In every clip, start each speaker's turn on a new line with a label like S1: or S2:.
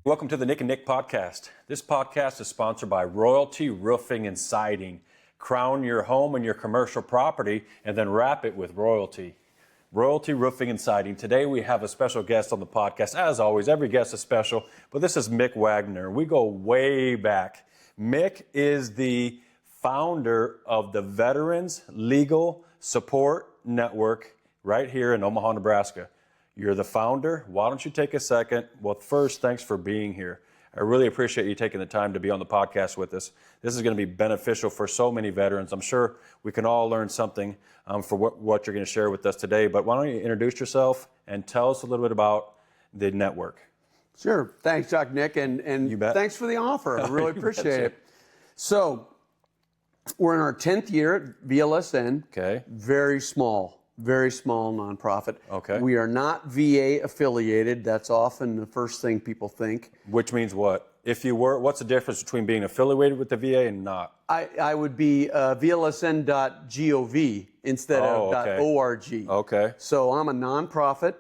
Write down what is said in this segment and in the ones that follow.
S1: Welcome to the Nick and Nick podcast. This podcast is sponsored by Royalty Roofing and Siding. Crown your home and your commercial property and then wrap it with royalty. Royalty Roofing and Siding. Today we have a special guest on the podcast. As always, every guest is special, but this is Mick Wagoner. We go way back. Mick is the founder of the Veterans Legal Support Network right here in Omaha, Nebraska. You're the founder. Why don't you take a second? Well, first, thanks for being here. I really appreciate you taking the time to be on the podcast with us. This is going to be beneficial for so many veterans. I'm sure we can all learn something for what you're going to share with us today. But why don't you introduce yourself and tell us a little bit about the network?
S2: Sure. Thanks, Doc Nick, and thanks for the offer. I really appreciate it. So, we're in our 10th year at VLSN.
S1: Okay.
S2: Very small nonprofit.
S1: Okay.
S2: We are not VA affiliated. That's often the first thing people think.
S1: Which means what? If you were, what's the difference between being affiliated with the VA and not?
S2: I would be VLSN.gov instead of
S1: okay.
S2: .org.
S1: Okay.
S2: So I'm a nonprofit,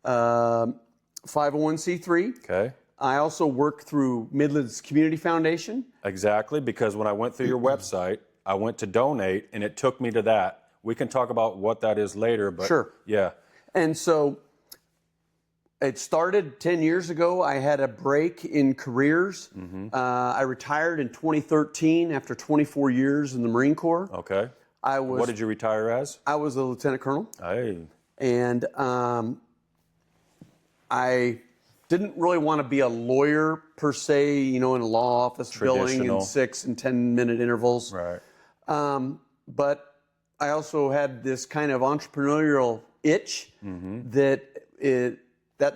S2: 501c3.
S1: Okay.
S2: I also work through Midlands Community Foundation.
S1: Exactly, because when I went through your website, I went to donate, and it took me to that. We can talk about what that is later, but
S2: sure.
S1: Yeah.
S2: And so it started 10 years ago. I had a break in careers.
S1: Mm-hmm.
S2: I retired in 2013 after 24 years in the Marine Corps.
S1: Okay. What did you retire as?
S2: I was a lieutenant colonel.
S1: Hey.
S2: And I didn't really want to be a lawyer per se, in a law office billing in 6 and 10 minute intervals.
S1: Right.
S2: But I also had this kind of entrepreneurial itch that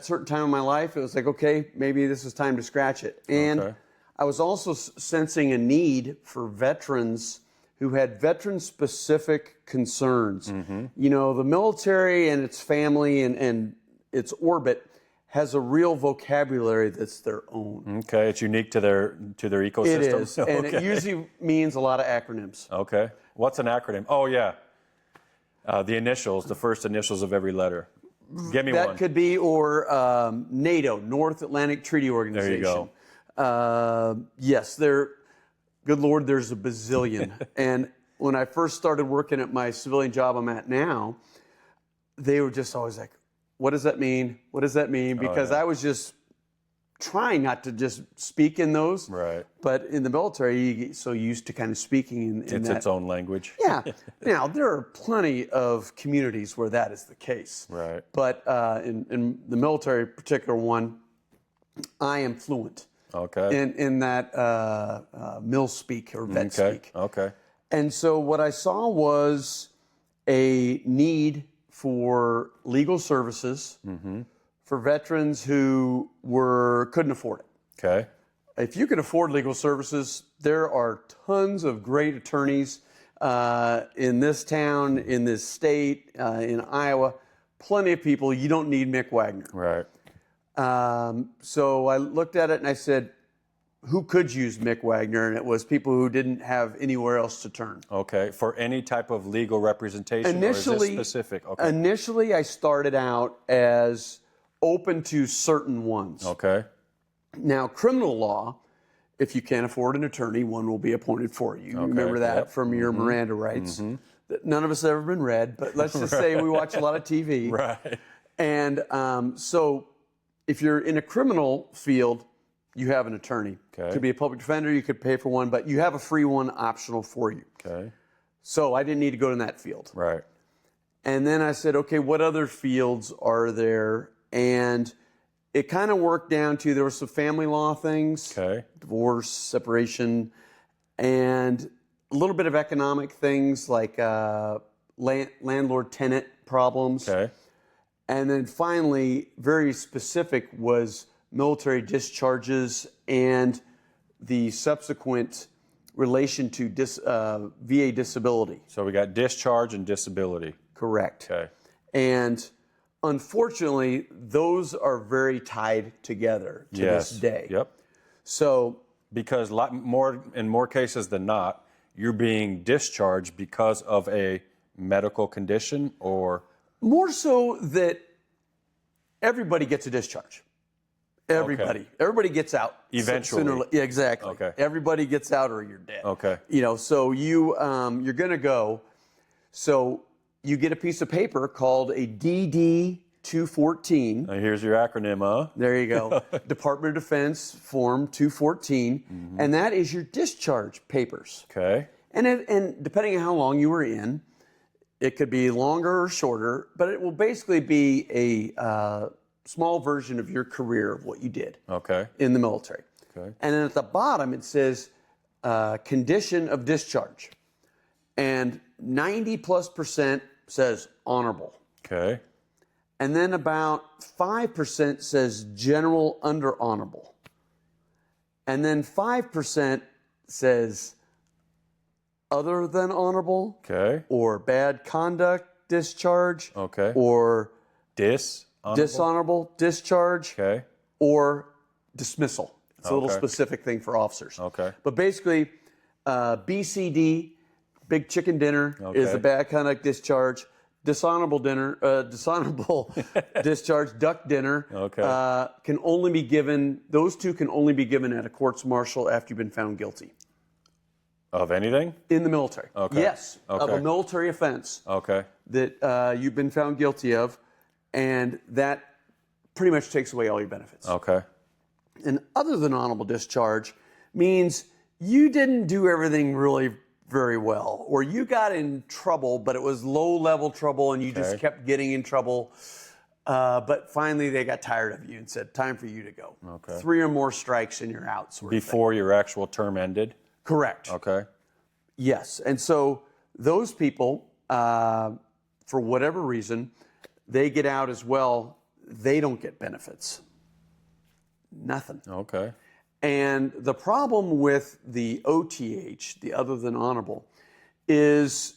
S2: certain time in my life, it was like, okay, maybe this is time to scratch it. And I was also sensing a need for veterans who had veteran-specific concerns. The military and its family and its orbit has a real vocabulary that's their own.
S1: Okay, it's unique to their ecosystem.
S2: It is, and it usually means a lot of acronyms.
S1: Okay. What's an acronym? Oh, yeah. The initials, the first initials of every letter. Give me one.
S2: That could be, or NATO, North Atlantic Treaty Organization.
S1: There you go.
S2: Yes, good Lord, there's a bazillion. And when I first started working at my civilian job I'm at now, they were just always like, what does that mean? What does that mean? Because I was just trying not to just speak in those.
S1: Right.
S2: But in the military, you get so used to kind of speaking in
S1: it's
S2: that.
S1: Its own language.
S2: Yeah. Now, there are plenty of communities where that is the case.
S1: Right.
S2: But in the military, particular one, I am fluent.
S1: Okay.
S2: In that mill speak or vet speak.
S1: Okay.
S2: And so what I saw was a need for legal services for veterans who couldn't afford it.
S1: Okay.
S2: If you can afford legal services, there are tons of great attorneys in this town, in this state, in Iowa. Plenty of people. You don't need Mick Wagoner.
S1: Right.
S2: So I looked at it and I said, who could use Mick Wagoner? And it was people who didn't have anywhere else to turn.
S1: Okay. For any type of legal representation, or is this specific? Okay.
S2: Initially, I started out as open to certain ones.
S1: Okay.
S2: Now, criminal law, if you can't afford an attorney, one will be appointed for you. You remember that from your Miranda rights. That none of us have ever been read, but let's just say we watch a lot of TV.
S1: Right.
S2: And so if you're in a criminal field, you have an attorney.
S1: Okay.
S2: Could be a public defender, you could pay for one, but you have a free one optional for you.
S1: Okay.
S2: So I didn't need to go to that field.
S1: Right.
S2: And then I said, okay, what other fields are there? And it kind of worked down to, there were some family law things, divorce, separation, and a little bit of economic things like landlord-tenant problems.
S1: Okay.
S2: And then finally, very specific was military discharges and the subsequent relation to VA disability.
S1: So we got discharge and disability.
S2: Correct.
S1: Okay.
S2: And unfortunately, those are very tied together to this day.
S1: Yep.
S2: So,
S1: because in more cases than not, you're being discharged because of a medical condition, or
S2: more so that everybody gets a discharge. Everybody. Everybody gets out.
S1: Eventually.
S2: Yeah, exactly.
S1: Okay.
S2: Everybody gets out or you're dead.
S1: Okay.
S2: So you're going to go. So you get a piece of paper called a DD 214.
S1: Here's your acronym, huh?
S2: There you go. Department of Defense Form 214. And that is your discharge papers.
S1: Okay.
S2: And depending on how long you were in, it could be longer or shorter, but it will basically be a small version of your career of what you did in the military.
S1: Okay.
S2: And then at the bottom it says condition of discharge. And 90+% says honorable.
S1: Okay.
S2: And then about 5% says general under honorable. And then 5% says other than honorable.
S1: Okay.
S2: Or bad conduct discharge.
S1: Okay.
S2: Or
S1: dishonorable
S2: discharge.
S1: Okay.
S2: Or dismissal. It's a little
S1: Okay.
S2: specific thing for officers.
S1: Okay.
S2: But basically, BCD, big chicken dinner, is
S1: Okay.
S2: a bad conduct discharge. Dishonorable discharge, duck dinner, can only be given, those two can only be given at a courts martial after you've been found guilty.
S1: Of anything?
S2: In the military.
S1: Okay.
S2: Yes, of
S1: Okay.
S2: a military offense
S1: Okay.
S2: that you've been found guilty of, and that pretty much takes away all your benefits.
S1: Okay.
S2: And other than honorable discharge means you didn't do everything really very well, or you got in trouble, but it was low-level trouble and you just kept getting in trouble. But finally they got tired of you and said, time for you to go.
S1: Okay.
S2: 3 or more strikes and you're out.
S1: Before your actual term ended?
S2: Correct.
S1: Okay.
S2: Yes. And so those people, for whatever reason, they get out as well. They don't get benefits. Nothing.
S1: Okay.
S2: And the problem with the OTH, the other than honorable, is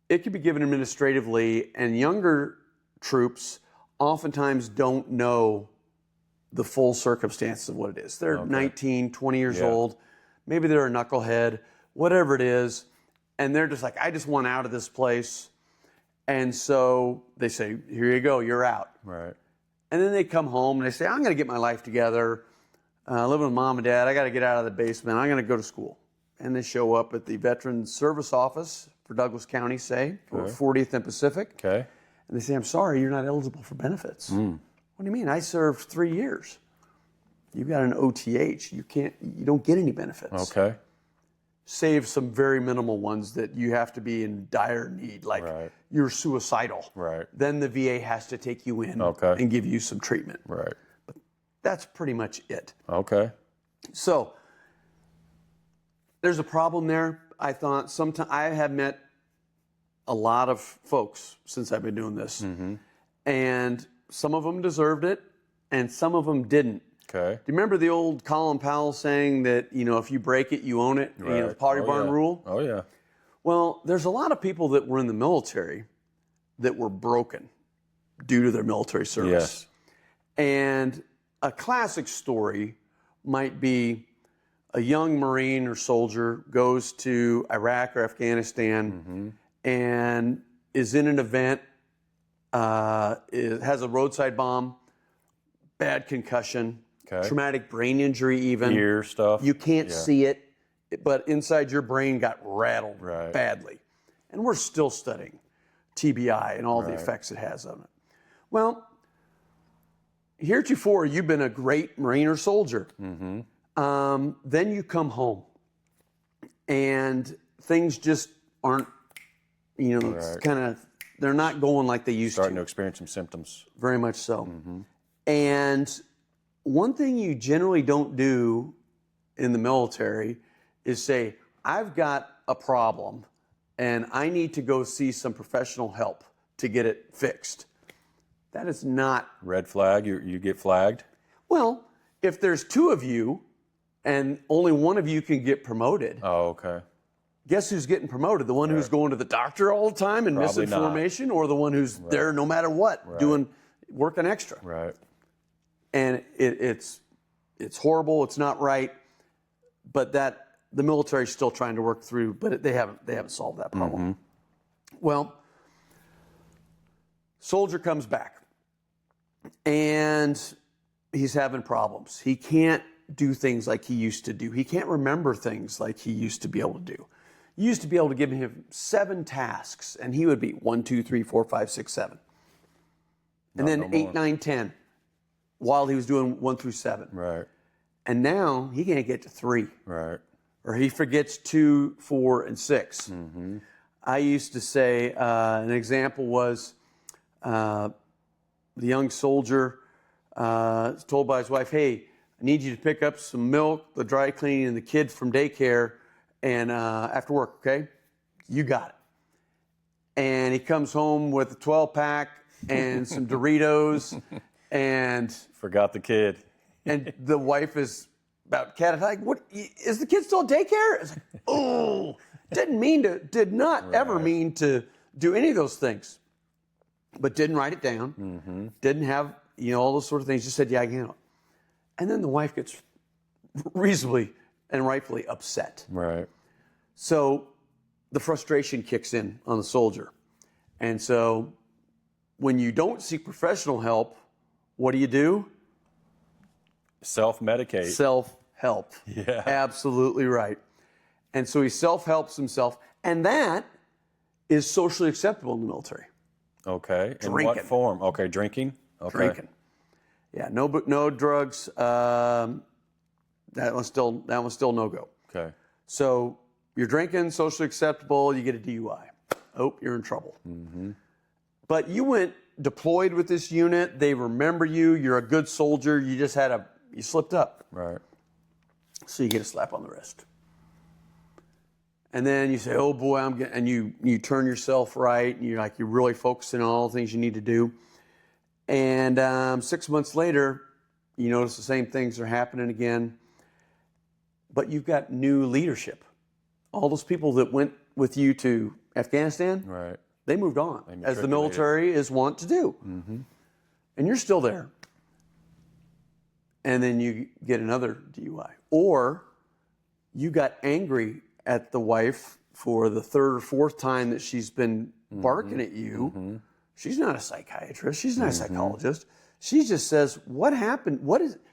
S2: it can be given administratively, and younger troops oftentimes don't know the full circumstances of what it is. They're 19, 20 years old. Maybe they're a knucklehead, whatever it is. And they're just like, I just want out of this place. And so they say, here you go, you're out.
S1: Right.
S2: And then they come home and they say, I'm going to get my life together. Living with mom and dad, I got to get out of the basement. I'm going to go to school. And they show up at the Veterans Service Office for Douglas County, say, or 40th and Pacific.
S1: Okay.
S2: And they say, I'm sorry, you're not eligible for benefits. What do you mean? I served 3 years. You've got an OTH. You don't get any benefits.
S1: Okay.
S2: Save some very minimal ones that you have to be in dire need, like you're suicidal.
S1: Right.
S2: Then the VA has to take you in and give you some treatment.
S1: Right.
S2: That's pretty much it.
S1: Okay.
S2: So there's a problem there. I thought I have met a lot of folks since I've been doing this, and some of them deserved it, and some of them didn't.
S1: Okay.
S2: Do you remember the old Colin Powell saying that if you break it, you own it?
S1: Right.
S2: The Potty Barn rule.
S1: Oh yeah.
S2: Well, there's a lot of people that were in the military that were broken due to their military service.
S1: Yes.
S2: And a classic story might be a young Marine or soldier goes to Iraq or Afghanistan and is in an event, has a roadside bomb, bad concussion, traumatic brain injury even.
S1: Ear stuff.
S2: You can't see it, but inside your brain got rattled badly. And we're still studying TBI and all the effects it has on it. Well, heretofore, you've been a great Marine or soldier. Then you come home, and things just aren't, it's kind of, they're not going like they used
S1: Starting to experience some symptoms.
S2: Very much so. And one thing you generally don't do in the military is say, I've got a problem, and I need to go see some professional help to get it fixed. That is not...
S1: Red flag, you get flagged?
S2: Well, if there's 2 of you and only one of you can get promoted, guess who's getting promoted? The one who's going to the doctor all the time and
S1: Probably
S2: misinformation, or the one who's there no matter what, working extra?
S1: Right.
S2: And it's horrible, it's not right, but the military's still trying to work through, but they haven't solved that problem. Well, soldier comes back, and he's having problems. He can't do things like he used to do. He can't remember things like he used to be able to do. You used to be able to give him 7 tasks, and he would be 1, 2, 3, 4, 5, 6, 7. And then 8, 9, 10, while he was doing 1 through 7.
S1: Right.
S2: And now he can't get to 3.
S1: Right.
S2: Or he forgets 2, 4, and 6. I used to say, an example was the young soldier is told by his wife, hey, I need you to pick up some milk, the dry cleaning, and the kid from daycare, and after work, okay? You got it. And he comes home with a 12-pack and some Doritos, and
S1: Forgot the kid.
S2: and the wife is about cat attack. What is the kid still at daycare? It's like, oh, did not ever mean to do any of those things, but didn't write it down. Didn't have all those sort of things. Just said, yeah, I can handle it. And then the wife gets reasonably and rightfully upset.
S1: Right.
S2: So the frustration kicks in on the soldier. And so when you don't seek professional help, what do?
S1: Self-medicate.
S2: Self-help.
S1: Yeah.
S2: Absolutely right. And so he self-helps himself. And that is socially acceptable in the military.
S1: Okay. In what
S2: Drinking.
S1: form? Okay, drinking? Okay.
S2: Drinking. Yeah, no drugs. That one's still no go.
S1: Okay.
S2: So you're drinking, socially acceptable, you get a DUI. Oh, you're in trouble. But you went deployed with this unit. They remember you. You're a good soldier. You just you slipped up.
S1: Right.
S2: So you get a slap on the wrist. And then you say, oh boy, and you turn yourself right. And you're really focusing on all the things you need to do. And 6 months later, you notice the same things are happening again. But you've got new leadership. All those people that went with you to Afghanistan,
S1: Right.
S2: they moved on,
S1: They
S2: as the
S1: matriculated.
S2: military is wont to do. And you're still there. And then you get another DUI. Or you got angry at the wife for the 3rd or 4th time that she's been barking at you. She's not a psychiatrist. She's not a psychologist. She just says, what happened?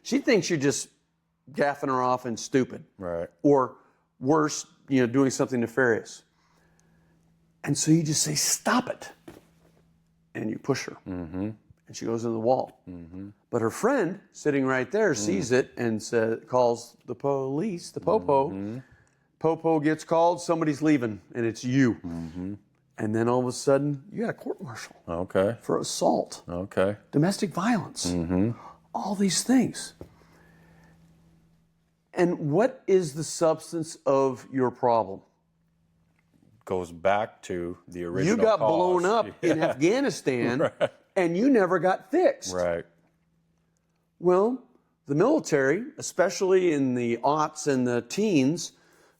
S2: She thinks you're just gaffing her off and stupid.
S1: Right.
S2: Or worse, doing something nefarious. And so you just say, stop it. And you push her. And she goes into the wall. But her friend sitting right there sees it and calls the police, the popo. Popo gets called, somebody's leaving, and it's you. And then all of a sudden, you got a court-martial
S1: Okay.
S2: for assault,
S1: Okay.
S2: domestic violence, all these things. And what is the substance of your problem?
S1: Goes back to the original
S2: You got
S1: cause.
S2: blown up in Afghanistan, and you never got fixed.
S1: Right.
S2: Well, the military, especially in the aughts and the teens,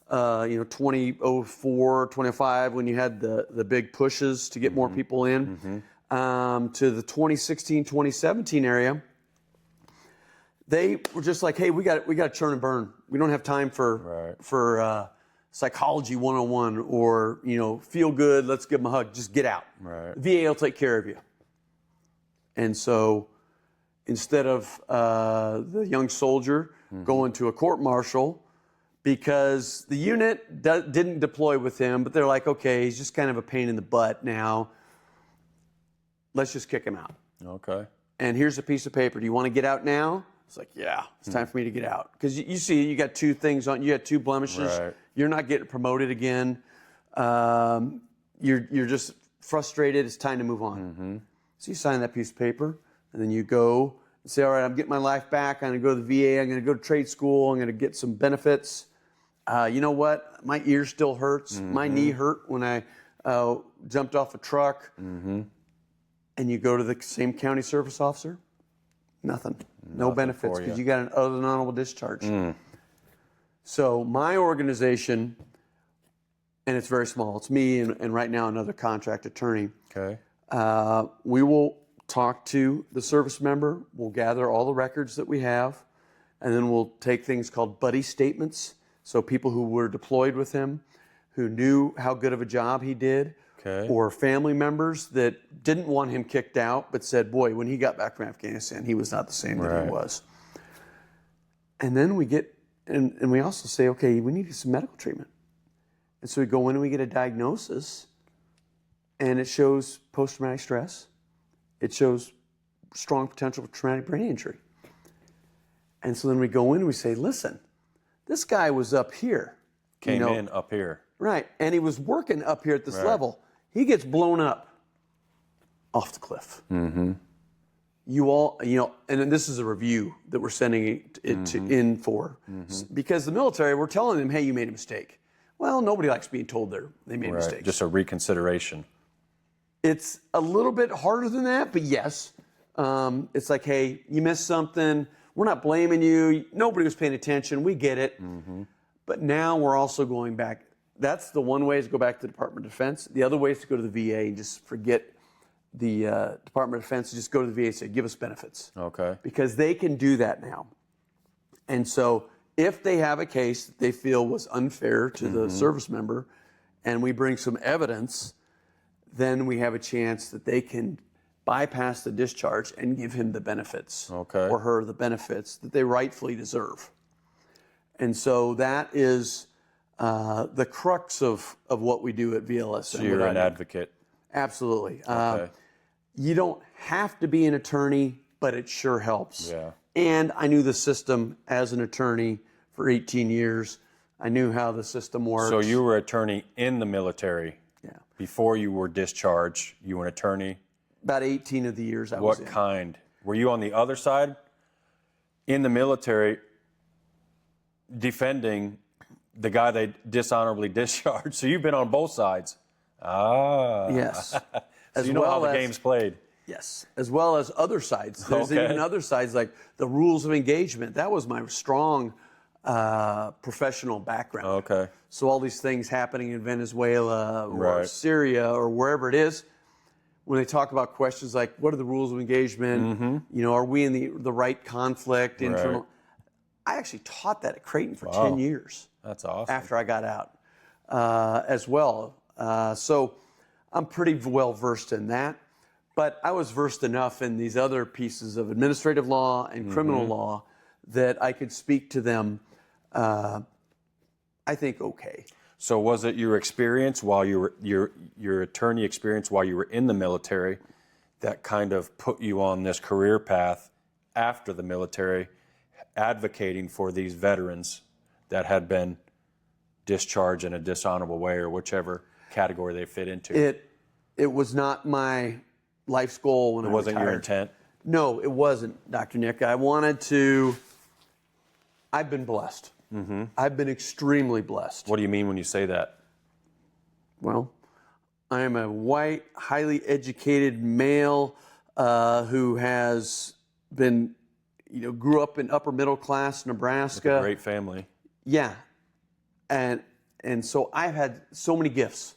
S2: 2004, 25, when you had the big pushes to get more people in, to the 2016, 2017 area, they were just like, hey, we got to churn and burn. We don't have time for psychology 101 or feel good. Let's give them a hug. Just get out.
S1: Right.
S2: VA will take care of you. And so instead of the young soldier going to a court-martial because the unit didn't deploy with him, but they're like, okay, he's just kind of a pain in the butt now. Let's just kick him out.
S1: Okay.
S2: And here's a piece of paper. Do you want to get out now? It's like, yeah, it's time for me to get out. Because you see, you got 2 things on. You got 2 blemishes.
S1: Right.
S2: You're not getting promoted again. You're just frustrated. It's time to move on. So you sign that piece of paper, and then you go and say, all right, I'm getting my life back. I'm going to go to the VA. I'm going to go to trade school. I'm going to get some benefits. You know what? My ear still hurts. My knee hurt when I jumped off a truck. And you go to the same county service officer. Nothing. No benefits because you got an honorable discharge. So my organization, and it's very small. It's me and right now another contract attorney.
S1: Okay.
S2: We will talk to the service member. We'll gather all the records that we have, and then we'll take things called buddy statements. So people who were deployed with him, who knew how good of a job he did,
S1: Okay.
S2: or family members that didn't want him kicked out, but said, boy, when he got back from Afghanistan, he was not the same that he was. And then we get, and we also say, okay, we need some medical treatment. And so we go in and we get a diagnosis, and it shows post-traumatic stress. It shows strong potential for traumatic brain injury. And so then we go in and we say, listen, this guy was up here.
S1: Came in up here.
S2: Right, and he was working up here at this level. He gets blown up off the cliff. Mm-hmm. You all, and then this is a review that we're sending it in for. Mm-hmm. Because the military, we're telling them, hey, you made a mistake. Well, nobody likes being told they made a mistake.
S1: Just a reconsideration.
S2: It's a little bit harder than that, but yes. It's like, hey, you missed something. We're not blaming you. Nobody was paying attention. We get it. Mm-hmm. But now we're also going back. That's the one way is to go back to the Department of Defense. The other way is to go to the VA and just forget the Department of Defense. Just go to the VA and say, give us benefits.
S1: Okay.
S2: Because they can do that now. And so if they have a case that they feel was unfair to the service member and we bring some evidence, then we have a chance that they can bypass the discharge and give him the benefits or her the benefits that they rightfully deserve. And so that is the crux of what we do at VLSN.
S1: So you're an advocate.
S2: Absolutely. You don't have to be an attorney, but it sure helps.
S1: Yeah.
S2: And I knew the system as an attorney for 18 years. I knew how the system works.
S1: So you were attorney in the military.
S2: Yeah.
S1: Before you were discharged, you were an attorney.
S2: About 18 of the years I was in.
S1: What kind? Were you on the other side in the military defending the guy they dishonorably discharged? So you've been on both sides.
S2: Yes.
S1: So you know how the game's played.
S2: Yes, as well as other sides. There's even other sides like the rules of engagement. That was my strong professional background.
S1: Okay.
S2: So all these things happening in Venezuela or Syria or wherever it is, when they talk about questions like what are the rules of engagement, are we in the right conflict, internal. I actually taught that at Creighton for 10 years.
S1: That's awesome.
S2: After I got out as well. So I'm pretty well versed in that. But I was versed enough in these other pieces of administrative law and criminal law that I could speak to them, I think, okay.
S1: So was it your experience while you were your attorney experience while you were in the military that kind of put you on this career path after the military, advocating for these veterans that had been discharged in a dishonorable way or whichever category they fit into?
S2: It was not my life's goal when I retired.
S1: It wasn't your intent?
S2: No, it wasn't, Dr. Nick. I've been blessed. Mm-hmm. I've been extremely blessed.
S1: What do you mean when you say that?
S2: Well, I am a white, highly educated male who has been, grew up in upper middle class Nebraska.
S1: With a great family.
S2: Yeah. And so I've had so many gifts.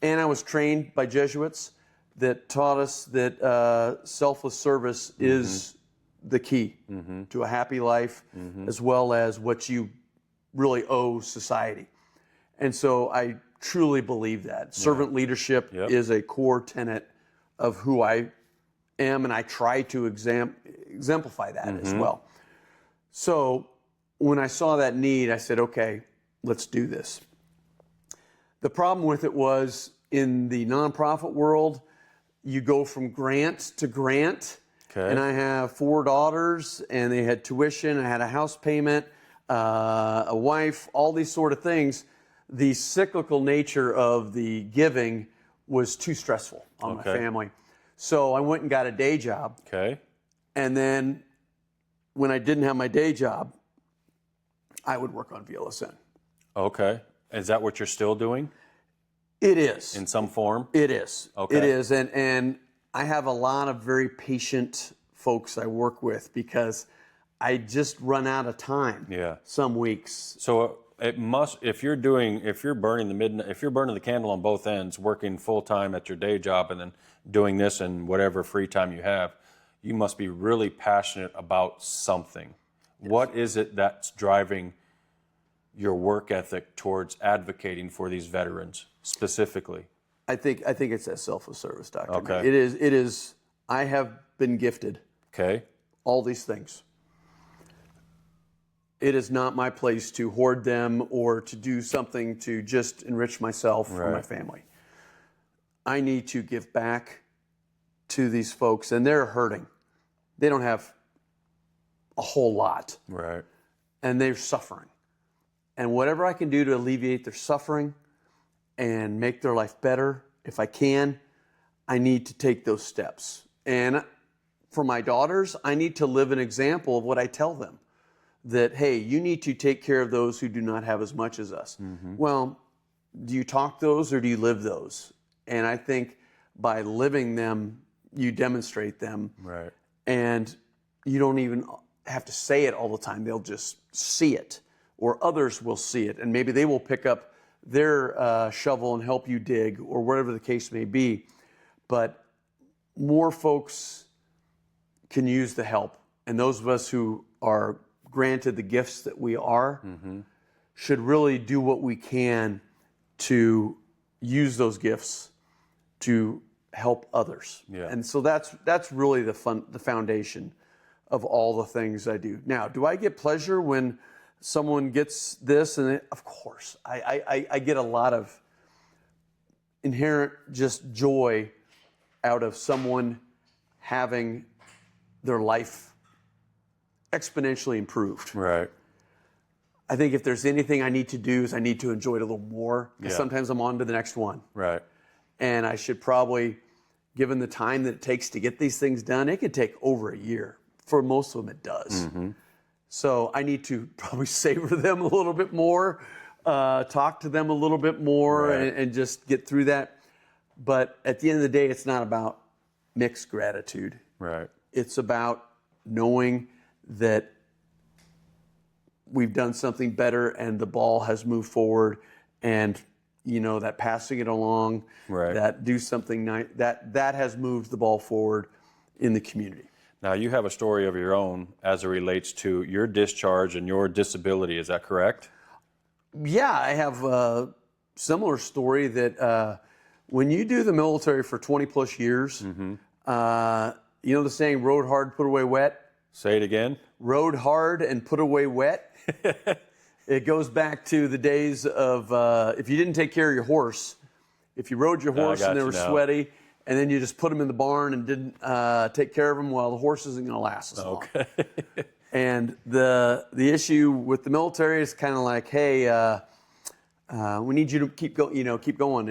S2: And I was trained by Jesuits that taught us that selfless service is the key to a happy life, as well as what you really owe society. And so I truly believe that. Servant leadership is a core tenet of who I am, and I try to exemplify that as well. So when I saw that need, I said, okay, let's do this. The problem with it was in the nonprofit world, you go from grant to grant. Okay. And I have 4 daughters, and they had tuition. I had a house payment, a wife, all these sort of things. The cyclical nature of the giving was too stressful on my family. So I went and got a day job.
S1: Okay.
S2: And then when I didn't have my day job, I would work on VLSN.
S1: Okay. Is that what you're still doing?
S2: It is.
S1: In some form?
S2: It is.
S1: Okay.
S2: It is. And I have a lot of very patient folks I work with because I just run out of time. Some weeks.
S1: So it must, if you're burning the candle on both ends, working full time at your day job and then doing this and whatever free time you have, you must be really passionate about something. Yes. What is it that's driving your work ethic towards advocating for these veterans specifically?
S2: I think it's that selfless service doctrine.
S1: Okay.
S2: It is. I have been gifted
S1: Okay.
S2: all these things. It is not my place to hoard them or to do something to just enrich myself or my family. I need to give back to these folks, and they're hurting. They don't have a whole lot.
S1: Right.
S2: And they're suffering. And whatever I can do to alleviate their suffering and make their life better, if I can, I need to take those steps. And for my daughters, I need to live an example of what I tell them. That, hey, you need to take care of those who do not have as much as us. Well, do you talk those or do you live those? And I think by living them, you demonstrate them.
S1: Right.
S2: And you don't even have to say it all the time. They'll just see it, or others will see it, and maybe they will pick up their shovel and help you dig, or whatever the case may be. But more folks can use the help, and those of us who are granted the gifts that we are should really do what we can to use those gifts to help others.
S1: Yeah.
S2: And so that's really the foundation of all the things I do. Now, do I get pleasure when someone gets this? And of course, I get a lot of inherent just joy out of someone having their life exponentially improved.
S1: Right.
S2: I think if there's anything I need to do is I need to enjoy it a little more, because sometimes I'm on to the next one.
S1: Right.
S2: And I should probably, given the time that it takes to get these things done, it could take over a year. For most of them, it does. So I need to probably savor them a little bit more, talk to them a little bit more, and just get through that. But at the end of the day, it's not about mixed gratitude.
S1: Right.
S2: It's about knowing that we've done something better and the ball has moved forward, and that passing it along, that do something nice, that has moved the ball forward in the community.
S1: Now, you have a story of your own as it relates to your discharge and your disability. Is that correct?
S2: Yeah, I have a similar story that when you do the military for 20 plus years, you know the saying, rode hard, put away wet?
S1: Say it again.
S2: Rode hard and put away wet. It goes back to the days of if you didn't take care of your horse, if you rode your horse and they were sweaty, and then you just put them in the barn and didn't take care of them, well, the horse isn't going to last as long. And the issue with the military is kind of like, hey, we need you to keep going,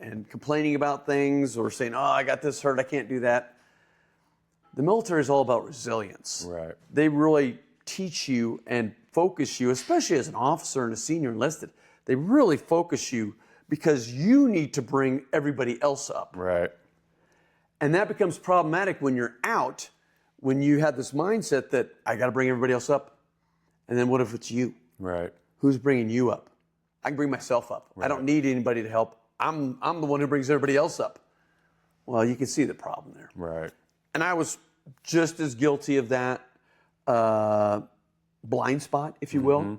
S2: and complaining about things or saying, oh, I got this hurt, I can't do that. The military is all about resilience.
S1: Right.
S2: They really teach you and focus you, especially as an officer and a senior enlisted. They really focus you because you need to bring everybody else up.
S1: Right.
S2: And that becomes problematic when you're out, when you have this mindset that I got to bring everybody else up. And then what if it's you?
S1: Right.
S2: Who's bringing you up? I can bring myself up. I don't need anybody to help. I'm the one who brings everybody else up. Well, you can see the problem there.
S1: Right.
S2: And I was just as guilty of that blind spot, if you will,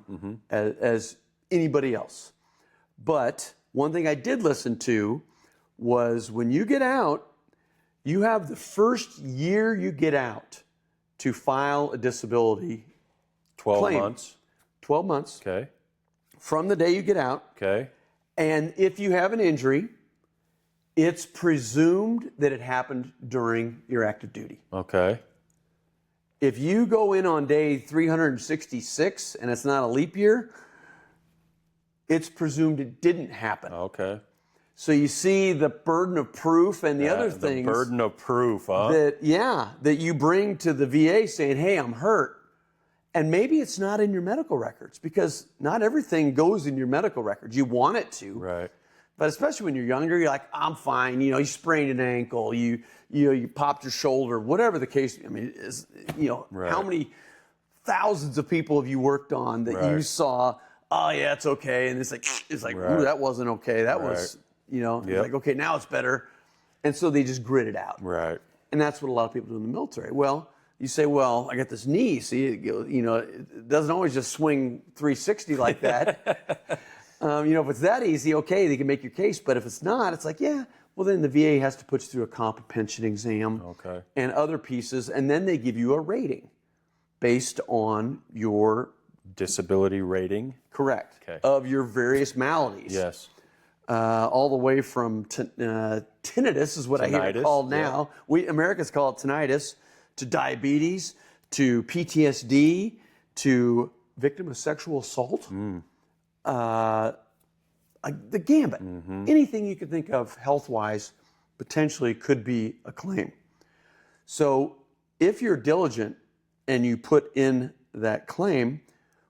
S2: as anybody else. But one thing I did listen to was when you get out, you have the first year you get out to file a disability
S1: 12
S2: claim.
S1: months.
S2: 12 months
S1: Okay.
S2: from the day you get out.
S1: Okay.
S2: And if you have an injury, it's presumed that it happened during your active duty.
S1: Okay.
S2: If you go in on day 366 and it's not a leap year, it's presumed it didn't happen.
S1: Okay.
S2: So you see the burden of proof and the other things.
S1: The burden of proof, huh?
S2: That you bring to the VA saying, hey, I'm hurt. And maybe it's not in your medical records, because not everything goes in your medical records. You want it to.
S1: Right.
S2: But especially when you're younger, you're like, I'm fine. You sprained an ankle, you popped your shoulder, whatever the case. I mean, how many thousands of people have you worked on that you saw? Oh yeah, it's okay, and it's like,
S1: right.
S2: Ooh, that wasn't okay. That was, it's like, okay, now it's better, and so they just grit it out.
S1: Right.
S2: And that's what a lot of people do in the military. Well, you say, well, I got this knee. See, it doesn't always just swing 360 like that. If it's that easy, okay, they can make your case. But if it's not, it's like, yeah, well, then the VA has to put you through a comp and pension exam and other pieces, and then they give you a rating based on your
S1: disability rating.
S2: Correct.
S1: Okay.
S2: Of your various maladies.
S1: Yes.
S2: All the way from tinnitus is what I hear it called now. Americans call it tinnitus, to diabetes, to PTSD, to victim of sexual assault. The gambit. Anything you could think of health-wise potentially could be a claim. So if you're diligent and you put in that claim,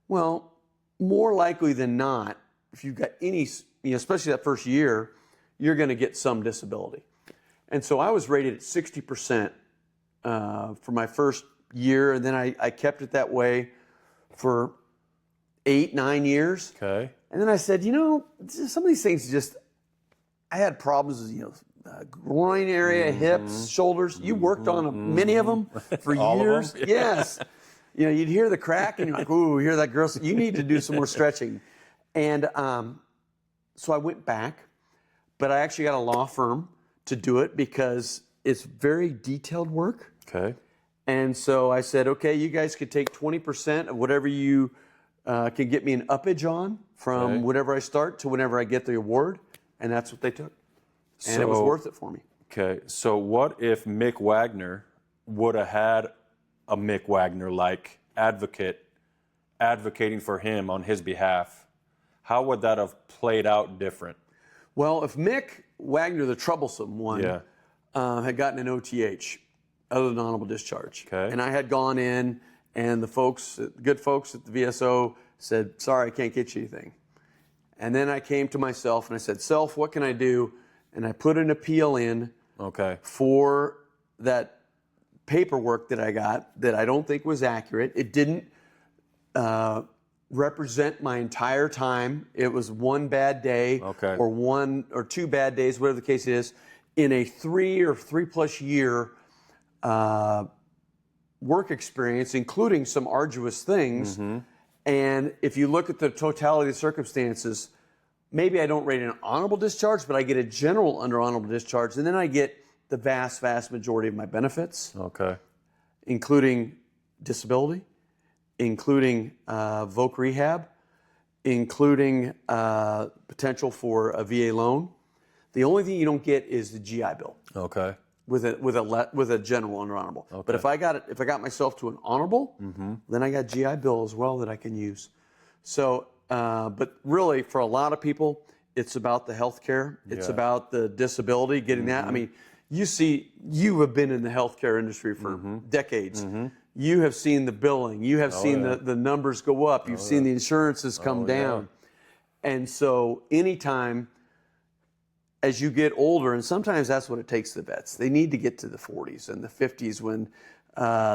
S2: well, more likely than not, if you've got any, especially that first year, you're going to get some disability. And so I was rated at 60% for my first year, and then I kept it that way for 8-9 years.
S1: Okay.
S2: And then I said, some of these things just, I had problems, groin area, hips, shoulders. You worked on many of them for years.
S1: Of them? Yeah.
S2: Yes. You'd hear the crack and you're like, ooh, hear that girl. You need to do some more stretching. And so I went back, but I actually got a law firm to do it because it's very detailed work.
S1: Okay.
S2: And so I said, okay, you guys could take 20% of whatever you can get me an uppage on from whenever I start to whenever I get the award. And that's what they took. And it was worth it for me.
S1: Okay. So what if Mick Wagner would have had a Mick Wagner-like advocating for him on his behalf? How would that have played out different?
S2: Well, if Mick Wagner, the troublesome one, had gotten an OTH, other than honorable discharge, and I had gone in and the good folks at the VSO said, sorry, I can't get you anything. And then I came to myself and I said, self, what can I do? And I put an appeal in for that paperwork that I got that I don't think was accurate. It didn't represent my entire time. It was one bad day or 1 or 2 bad days, whatever the case is, in a 3 or 3+ year work experience, including some arduous things. And if you look at the totality of the circumstances, maybe I don't rate an honorable discharge, but I get a general under honorable discharge, and then I get the vast, vast majority of my benefits, including disability, including voc rehab, including potential for a VA loan. The only thing you don't get is the GI Bill. With a general under honorable. But if I got myself to an honorable, then I got GI Bill as well that I can use. So, but really for a lot of people, it's about the health care. It's about the disability, getting that. I mean, you have been in the healthcare industry for decades. You have seen the billing. You have seen the numbers go up. You've seen the insurances come down. And so anytime as you get older, and sometimes that's what it takes the vets. They need to get to the 40s and the 50s when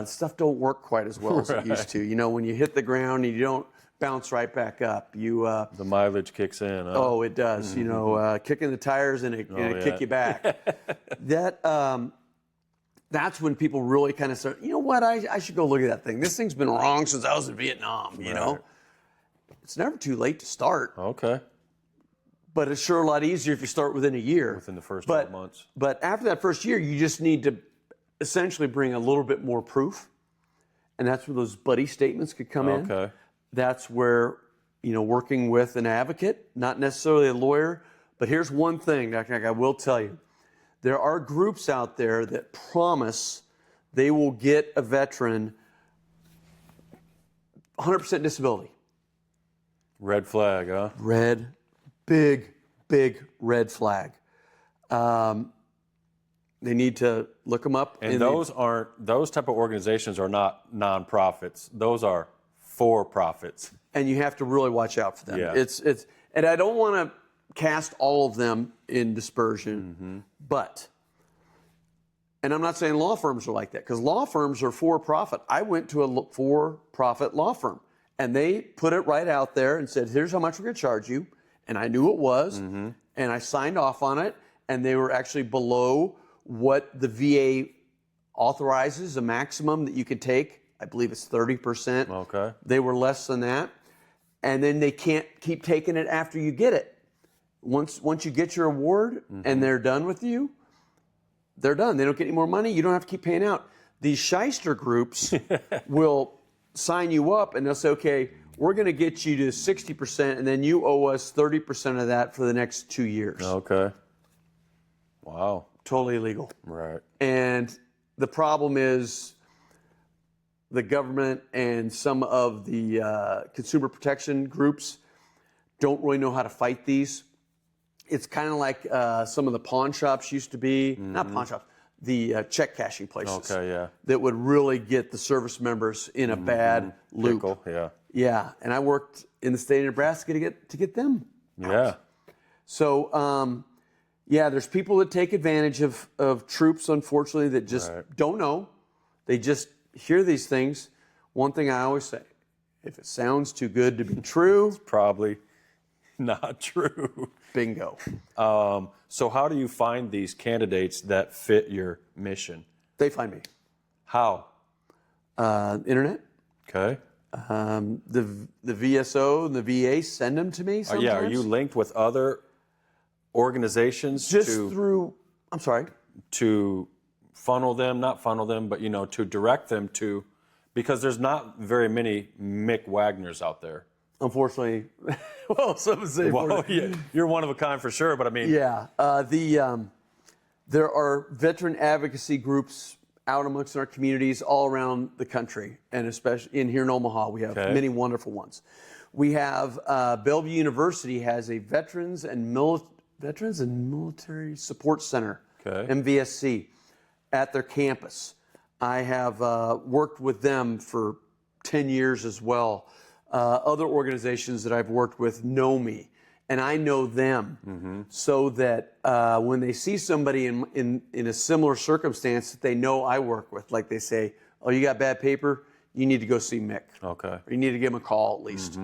S2: stuff don't work quite as well as it used to. When you hit the ground and you don't bounce right back up. The
S1: mileage kicks in. Huh?
S2: Oh, it does. Kicking the tires and it kick you back. That's when people really kind of start, I should go look at that thing. This thing's been wrong since I was in Vietnam, you know. It's never too late to start. But it's sure a lot easier if you start within a year.
S1: Within the first 12 months.
S2: But after that first year, you just need to essentially bring a little bit more proof. And that's where those buddy statements could come in. That's where, working with an advocate, not necessarily a lawyer. But here's one thing, Dr. Nack, I will tell you. There are groups out there that promise they will get a veteran 100% disability.
S1: Red flag, huh?
S2: Big red flag. They need to look them up.
S1: And those type of organizations are not nonprofits. Those are for-profits.
S2: And you have to really watch out for them. And I don't want to cast all of them in dispersion, and I'm not saying law firms are like that, because law firms are for-profit. I went to a for-profit law firm, and they put it right out there and said, here's how much we're going to charge you. And I knew it was, and I signed off on it, and they were actually below what the VA authorizes, a maximum that you could take. I believe it's 30%. They were less than that. and then they can't keep taking it after you get it. Once you get your award and they're done with you, they're done. They don't get any more money. You don't have to keep paying out. These shyster groups will sign you up and they'll say, okay, we're going to get you to 60% and then you owe us 30% of that for the next 2 years.
S1: Okay. Wow.
S2: Totally illegal.
S1: Right.
S2: And the problem is the government and some of the consumer protection groups don't really know how to fight these. It's kind of like some of the pawn shops used to be, not pawn shops, the check cashing places.
S1: Okay, yeah.
S2: That would really get the service members in a bad loop.
S1: Pickle, yeah.
S2: Yeah, and I worked in the state of Nebraska to get them out.
S1: Yeah.
S2: So, yeah, there's people that take advantage of troops, unfortunately, that just don't know. They just hear these things. One thing I always say, if it sounds too good to be true,
S1: Probably not true.
S2: bingo.
S1: So how do you find these candidates that fit your mission?
S2: They find me.
S1: How?
S2: Internet.
S1: Okay.
S2: The VSO and the VA send them to me sometimes.
S1: Yeah, are you linked with other organizations
S2: Just through, I'm sorry.
S1: to funnel them, not funnel them, but to direct them to, because there's not very many Mick Wagners out there.
S2: Unfortunately, well, some would say.
S1: Well, yeah, you're one of a kind for sure, but I mean.
S2: Yeah, there are veteran advocacy groups out amongst our communities all around the country, and especially in here in Omaha, we have many wonderful ones. We have Bellevue University has a Veterans and Military Support Center, MVSC, at their campus. I have worked with them for 10 years as well. Other organizations that I've worked with know me, and I know them, so that when they see somebody in a similar circumstance that they know I work with, like they say, oh, you got bad paper, you need to go see Mick.
S1: Okay.
S2: Or you need to give him a call at least.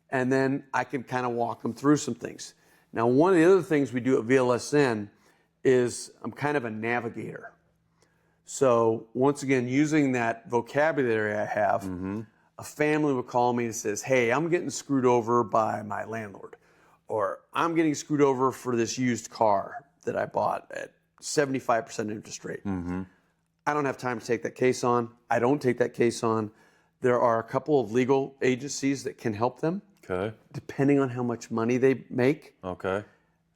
S2: And then I can kind of walk them through some things. Now, one of the other things we do at VLSN is I'm kind of a navigator. So once again, using that vocabulary I have, a family would call me and says, hey, I'm getting screwed over by my landlord, or I'm getting screwed over for this used car that I bought at 75% interest rate. I don't have time to take that case on. I don't take that case on. There are a couple of legal agencies that can help them.
S1: Okay.
S2: Depending on how much money they make.
S1: Okay.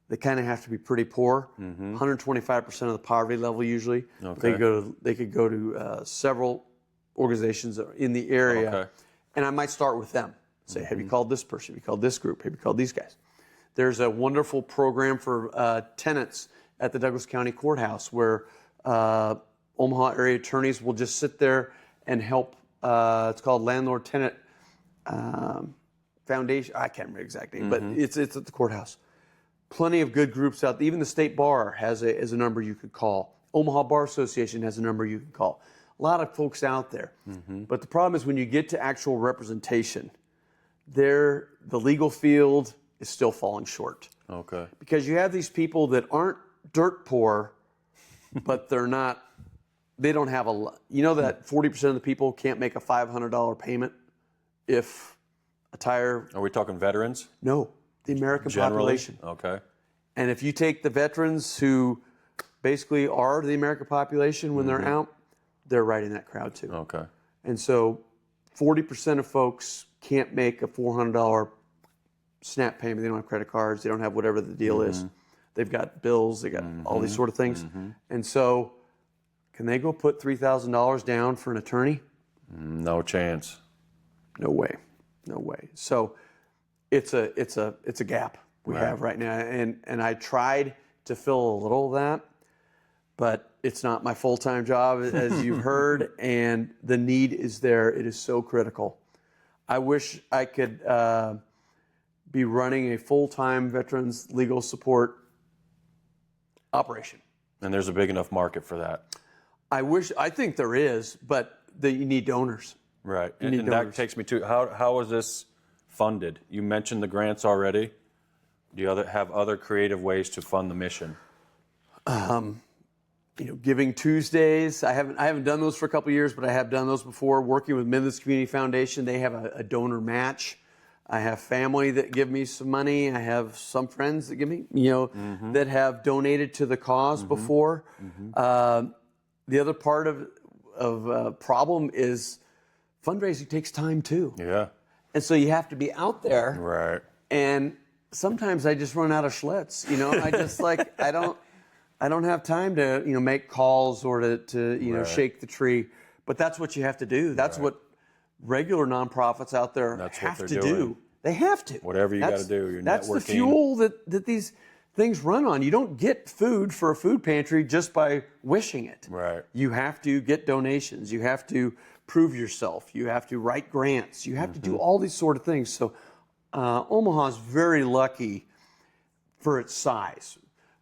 S2: They kind of have to be pretty poor. 125% of the poverty level usually.
S1: Okay.
S2: They could go to several organizations in the area, and I might start with them. Say, have you called this person? Have you called this group? Have you called these guys? There's a wonderful program for tenants at the Douglas County Courthouse where Omaha area attorneys will just sit there and help. It's called Landlord Tenant Foundation. I can't remember the exact name, but it's at the courthouse. Plenty of good groups out there. Even the State Bar has a number you could call. Omaha Bar Association has a number you can call. A lot of folks out there. But the problem is when you get to actual representation, the legal field is still falling short.
S1: Okay.
S2: Because you have these people that aren't dirt poor, but they don't have that 40% of the people can't make a $500 payment if a tire.
S1: Are we talking veterans?
S2: No, the American population.
S1: Okay.
S2: And if you take the veterans who basically are the American population when they're out, they're right in that crowd too.
S1: Okay.
S2: And so 40% of folks can't make a $400 SNAP payment. They don't have credit cards. They don't have whatever the deal is. They've got bills. They got all these sort of things. And so can they go put $3,000 down for an attorney?
S1: No chance.
S2: No way. No way. So it's a gap we have right now. And I tried to fill a little of that, but it's not my full-time job, as you've heard, and the need is there. It is so critical. I wish I could be running a full-time veterans legal support operation.
S1: And there's a big enough market for that.
S2: I think there is, but you need donors.
S1: Right. And that takes me to, how is this funded? You mentioned the grants already. Do you have other creative ways to fund the mission?
S2: Giving Tuesdays. I haven't done those for a couple of years, but I have done those before. Working with Midlands Community Foundation, they have a donor match. I have family that give me some money. I have some friends that give me, that have donated to the cause before. The other part of problem is fundraising takes time too.
S1: Yeah.
S2: And so you have to be out there.
S1: Right.
S2: And sometimes I just run out of Schlitz. I just I don't have time to make calls or to shake the tree. But that's what you have to do. That's what regular nonprofits out there have to do. They have to.
S1: Whatever you got to do. You're
S2: That's
S1: networking.
S2: the fuel that these things run on. You don't get food for a food pantry just by wishing it.
S1: Right.
S2: You have to get donations. You have to prove yourself. You have to write grants. You have to do all these sort of things. So Omaha's very lucky for its size.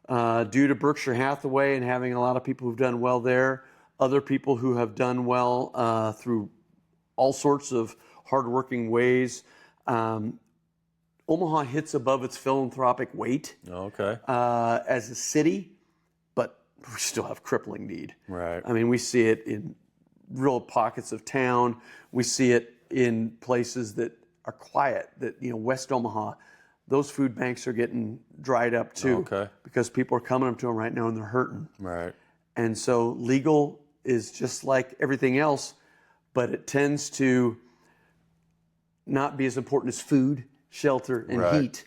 S2: Due to Berkshire Hathaway and having a lot of people who've done well there, other people who have done well through all sorts of hardworking ways. Omaha hits above its philanthropic weight as a city, but we still have crippling need.
S1: Right.
S2: I mean, we see it in real pockets of town. We see it in places that are quiet, that, West Omaha, those food banks are getting dried up too because people are coming up to them right now and they're hurting.
S1: Right.
S2: And so legal is just like everything else, but it tends to not be as important as food, shelter, and heat,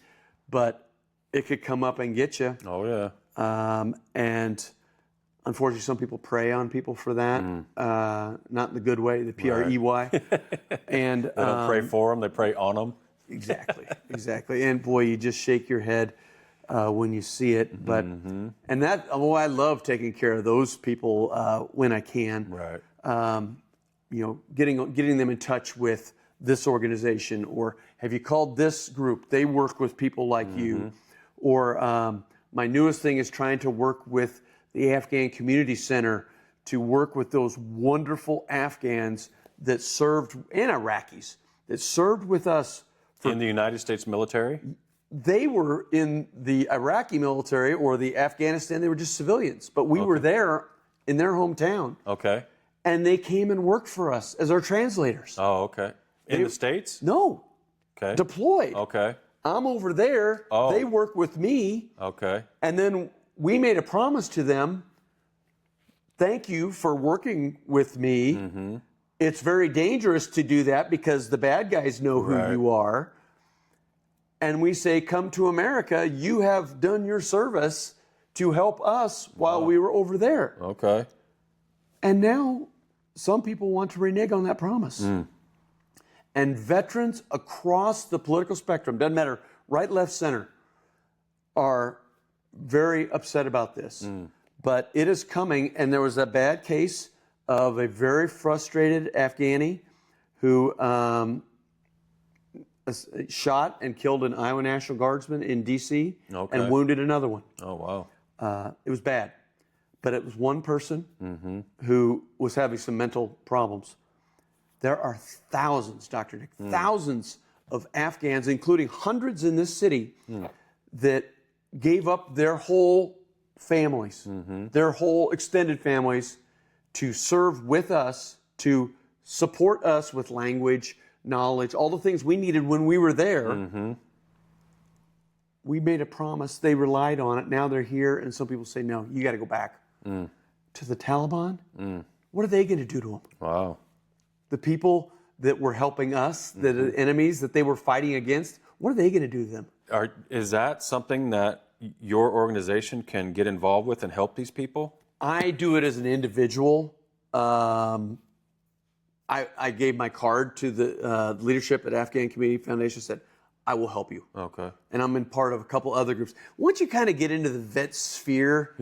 S2: but it could come up and get you.
S1: Oh, yeah.
S2: And unfortunately, some people prey on people for that, not in the good way, the P-R-E-Y. And
S1: they don't pray for them, they pray on them.
S2: Exactly. And boy, you just shake your head when you see it. But and I love taking care of those people when I can.
S1: Right.
S2: Getting them in touch with this organization, or have you called this group? They work with people like you. Or my newest thing is trying to work with the Afghan Community Center to work with those wonderful Afghans that served, and Iraqis, that served with us.
S1: In the United States military?
S2: They were in the Iraqi military or the Afghanistan. They were just civilians. But we were there in their hometown.
S1: Okay.
S2: And they came and worked for us as our translators.
S1: Oh, okay. In the States?
S2: No.
S1: Okay.
S2: Deployed.
S1: Okay.
S2: I'm over there.
S1: Oh.
S2: They work with me.
S1: Okay.
S2: And then we made a promise to them. Thank you for working with me. It's very dangerous to do that because the bad guys know who you are. And we say, come to America. You have done your service to help us while we were over there.
S1: Okay.
S2: And now some people want to renege on that promise. And veterans across the political spectrum, doesn't matter, right, left, center, are very upset about this. But it is coming, and there was a bad case of a very frustrated Afghani who shot and killed an Iowa National Guardsman in D.C. and wounded another one.
S1: Oh, wow.
S2: It was bad. But it was one person who was having some mental problems. There are thousands, Dr. Nick, thousands of Afghans, including hundreds in this city, that gave up their whole families, their whole extended families, to serve with us, to support us with language, knowledge, all the things we needed when we were there. We made a promise. They relied on it. Now they're here, and some people say, no, you got to go back. To the Taliban? What are they going to do to them?
S1: Wow.
S2: The people that were helping us, the enemies that they were fighting against, what are they going to do to them?
S1: Is that something that your organization can get involved with and help these people?
S2: I do it as an individual. I gave my card to the leadership at Afghan Community Foundation, said, I will help you.
S1: Okay.
S2: And I'm in part of a couple other groups. Once you kind of get into the vet sphere,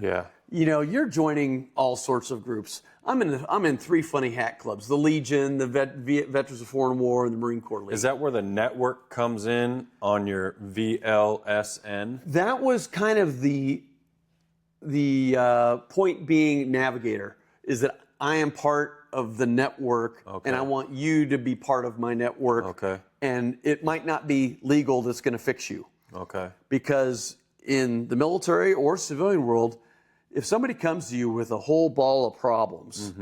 S2: you're joining all sorts of groups. I'm in 3 funny hat clubs: the Legion, the Veterans of Foreign War, and the Marine Corps League.
S1: Is that where the network comes in on your VLSN?
S2: That was kind of the point being navigator, is that I am part of the network, and I want you to be part of my network.
S1: Okay.
S2: And it might not be legal that's going to fix you.
S1: Okay.
S2: Because in the military or civilian world, if somebody comes to you with a whole ball of problems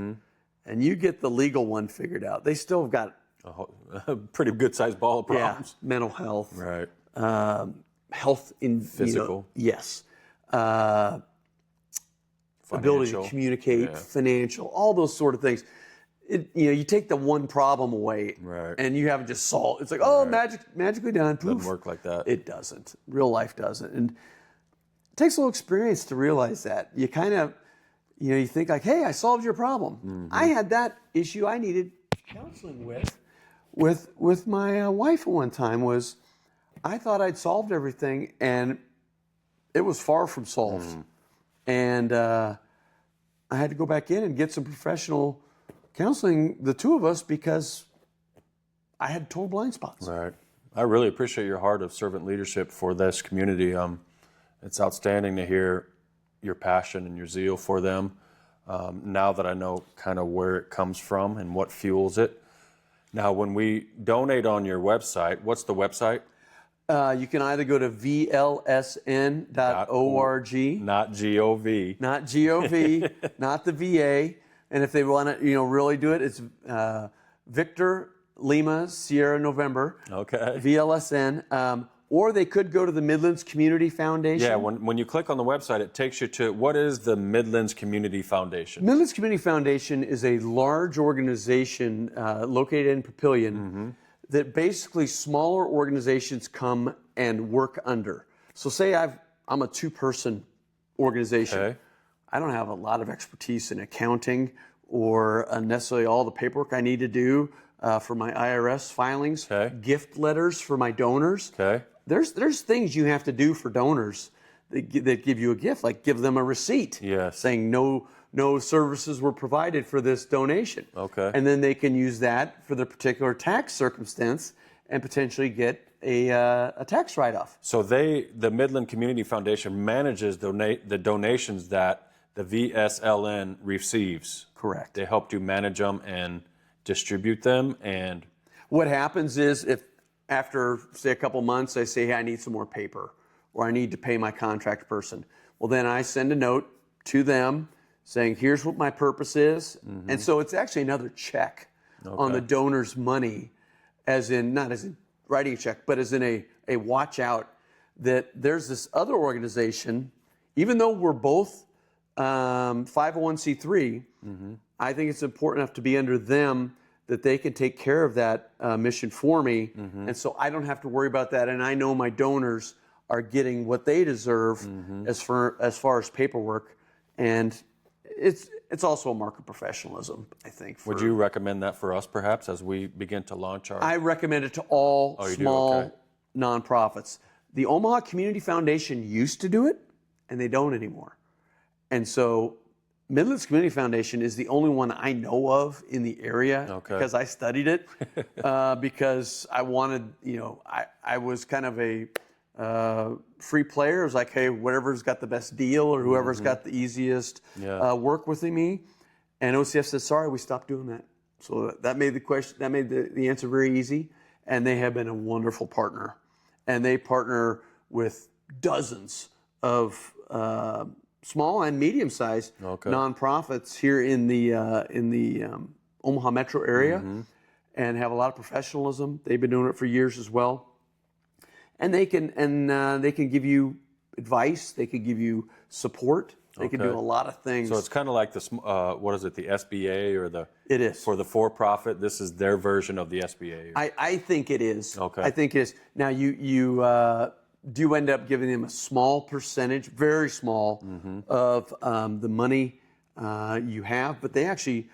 S2: and you get the legal one figured out, they still have got
S1: A pretty good sized ball of problems.
S2: Yeah, mental health,
S1: Right.
S2: health in
S1: Physical.
S2: Yes, ability
S1: Financial.
S2: to communicate,
S1: Yeah.
S2: financial, all those sort of things. You take the one problem away,
S1: Right.
S2: and you haven't just solved. It's like, magically done. Poof.
S1: Doesn't work like that.
S2: It doesn't. Real life doesn't, and it takes a little experience to realize that. You kind of, you think like, hey, I solved your problem.
S1: Mm-hmm.
S2: I had that issue I needed counseling with my wife at one time. Was I thought I'd solved everything, and it was far from solved. And I had to go back in and get some professional counseling, the two of us, because I had total blind spots.
S1: Right. I really appreciate your heart of servant leadership for this community. It's outstanding to hear your passion and your zeal for them. Now that I know kind of where it comes from and what fuels it. Now, when we donate on your website, what's the website?
S2: You can either go to VLSN.org.
S1: Not G-O-V.
S2: Not G-O-V, not the VA. And if they want to, really do it, it's Victor Lima Sierra November.
S1: Okay.
S2: VLSN. Or they could go to the Midlands Community Foundation.
S1: Yeah, when you click on the website, it takes you to, what is the Midlands Community Foundation?
S2: Midlands Community Foundation is a large organization located in Papillion that basically smaller organizations come and work under. So say I'm a two-person organization.
S1: Okay.
S2: I don't have a lot of expertise in accounting or necessarily all the paperwork I need to do for my IRS filings,
S1: Okay.
S2: gift letters for my donors.
S1: Okay.
S2: There's things you have to do for donors that give you a gift, like give them a receipt
S1: Yes.
S2: saying no services were provided for this donation.
S1: Okay.
S2: And then they can use that for their particular tax circumstance and potentially get a tax write-off.
S1: So the Midland Community Foundation manages the donations that the VSLN receives.
S2: Correct.
S1: They helped you manage them and distribute them. And
S2: What happens is if after, say, a couple months, I say, hey, I need some more paper or I need to pay my contract person. Well, then I send a note to them saying, here's what my purpose is. And so it's actually another check on the donor's money, not as in writing a check, but as in a watch out that there's this other organization, even though we're both 501c3, I think it's important enough to be under them that they can take care of that mission for me. And so I don't have to worry about that. And I know my donors are getting what they deserve as far as paperwork. And it's also a mark of professionalism, I think.
S1: would you recommend that for us, perhaps, as we begin to launch our...
S2: I recommend it to all small
S1: Okay.
S2: nonprofits. The Omaha Community Foundation used to do it, and they don't anymore. And so Midlands Community Foundation is the only one I know of in the area because I studied it, because I wanted, I was kind of a free player. It was like, hey, whatever's got the best deal or whoever's got the easiest work with me. And OCF said, sorry, we stopped doing that. So that made the answer very easy. And they have been a wonderful partner. And they partner with dozens of small and medium-sized nonprofits here in the Omaha metro area, and have a lot of professionalism. They've been doing it for years as well, and they can give you advice. They can give you support. They can do a lot of things.
S1: So it's kind of like the SBA or the...
S2: It is.
S1: For the for-profit, this is their version of the SBA.
S2: I think it is.
S1: Okay.
S2: I think it is. Now you do end up giving them a small percentage, very small, of the money you have, but they actually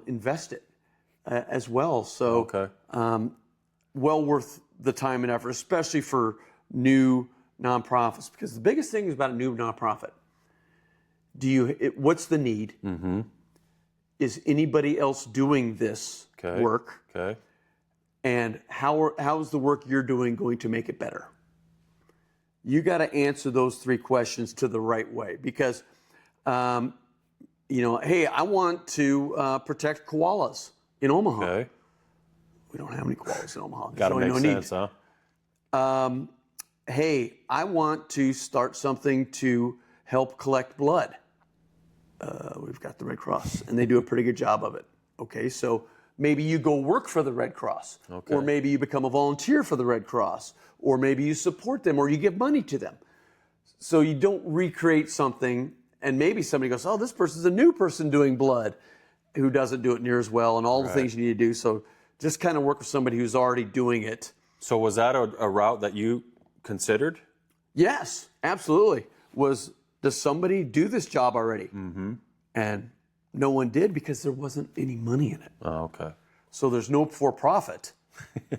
S2: invest it as well. So well worth the time and effort, especially for new nonprofits. Because the biggest thing is about a new nonprofit. What's the need? Is anybody else doing this work?
S1: Okay.
S2: And how is the work you're doing going to make it better? You got to answer those three questions to the right way, because, hey, I want to protect koalas in Omaha.
S1: Okay.
S2: We don't have any koalas in Omaha.
S1: Got to make sense, huh?
S2: Hey, I want to start something to help collect blood. We've got the Red Cross, and they do a pretty good job of it. Okay, so maybe you go work for the Red Cross,
S1: Okay.
S2: or maybe you become a volunteer for the Red Cross, or maybe you support them, or you give money to them. So you don't recreate something, and maybe somebody goes, oh, this person's a new person doing blood who doesn't do it near as well, and all the things you need to do. So just kind of work with somebody who's already doing it.
S1: So was that a route that you considered?
S2: Yes, absolutely. Does somebody do this job already? Mm-hmm. And no one did because there wasn't any money in it.
S1: Oh, okay.
S2: So there's no for-profit.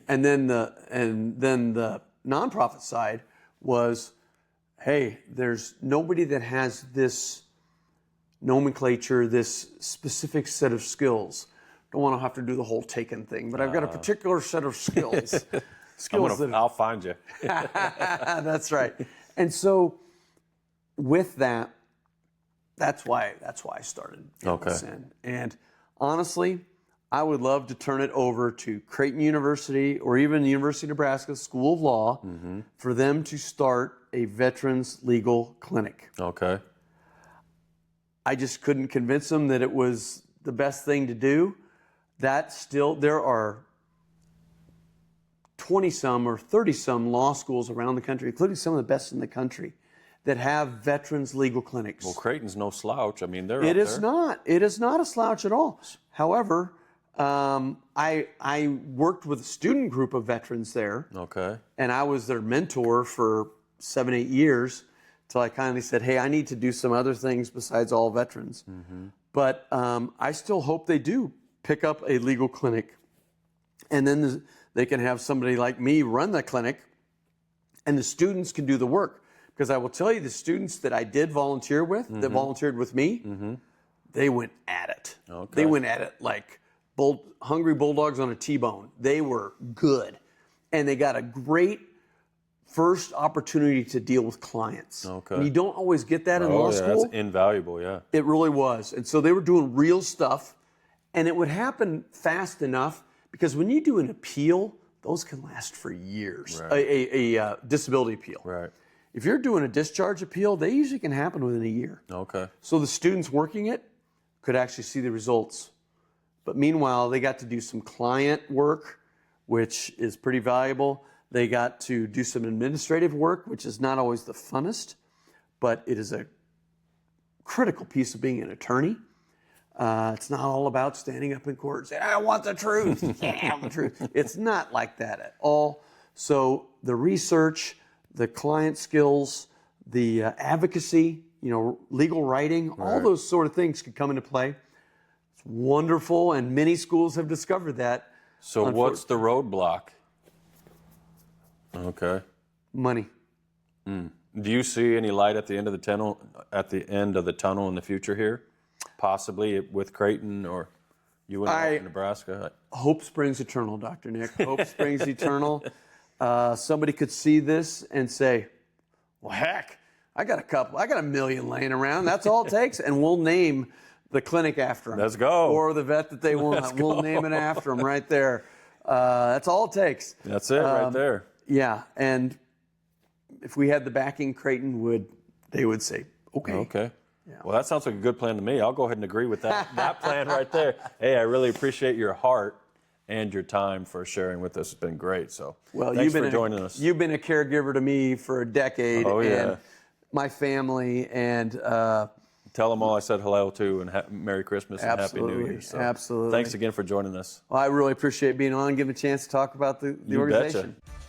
S2: and then the nonprofit side was, hey, there's nobody that has this nomenclature, this specific set of skills. Don't want to have to do the whole taken thing, but I've got a particular set of skills.
S1: I'll find you.
S2: That's right. And so with that, that's why I started VLSN. And honestly, I would love to turn it over to Creighton University or even the University of Nebraska School of Law for them to start a veterans legal clinic.
S1: Okay.
S2: I just couldn't convince them that it was the best thing to do. There are 20-some or 30-some law schools around the country, including some of the best in the country, that have veterans legal clinics.
S1: Well, Creighton's no slouch. I mean, they're
S2: It
S1: up
S2: is
S1: there.
S2: not. It is not a slouch at all. However, I worked with a student group of veterans there,
S1: Okay.
S2: and I was their mentor for 7-8 years till I kindly said, hey, I need to do some other things besides all veterans. But I still hope they do pick up a legal clinic, and then they can have somebody like me run the clinic, and the students can do the work. Because I will tell you, the students that I did volunteer with, that volunteered with me, they went at it.
S1: Okay.
S2: They went at it like hungry bulldogs on a T-bone. They were good. And they got a great first opportunity to deal with clients.
S1: Okay.
S2: And you don't always get that in law school.
S1: That's invaluable, yeah.
S2: It really was. And so they were doing real stuff, and it would happen fast enough because when you do an appeal, those can last for years.
S1: Right.
S2: A disability appeal.
S1: Right.
S2: If you're doing a discharge appeal, they usually can happen within a year.
S1: Okay.
S2: So the students working it could actually see the results. But meanwhile, they got to do some client work, which is pretty valuable. They got to do some administrative work, which is not always the funnest, but it is a critical piece of being an attorney. It's not all about standing up in court and saying, I want the truth. Yeah, I want the truth. It's not like that at all. So the research, the client skills, the advocacy, legal writing, all those sort of things could come into play. It's wonderful, and many schools have discovered that.
S1: So what's the roadblock? Okay.
S2: Money.
S1: Do you see any light at the end of the tunnel? At the end of the tunnel in the future here, possibly with Creighton or UNL Nebraska?
S2: Hope springs eternal, Dr. Nick. Hope springs eternal. Somebody could see this and say, well, heck, I got $1 million laying around. That's all it takes. And we'll name the clinic after them.
S1: Let's go.
S2: Or the vet that they want. We'll name it after them right there. That's all it takes.
S1: That's it right there.
S2: Yeah. And if we had the backing, Creighton they would say, okay.
S1: Okay. Yeah. Well, that sounds like a good plan to me. I'll go ahead and agree with that plan right there. Hey, I really appreciate your heart and your time for sharing with us. It's been great. So thanks for joining us.
S2: You've been a caregiver to me for a decade.
S1: Oh, yeah.
S2: And my family and
S1: tell them all I said hello to and Merry Christmas and Happy New Year. So
S2: absolutely.
S1: Thanks again for joining us.
S2: Well, I really appreciate being on, giving a chance to talk about the organization.
S1: Betcha.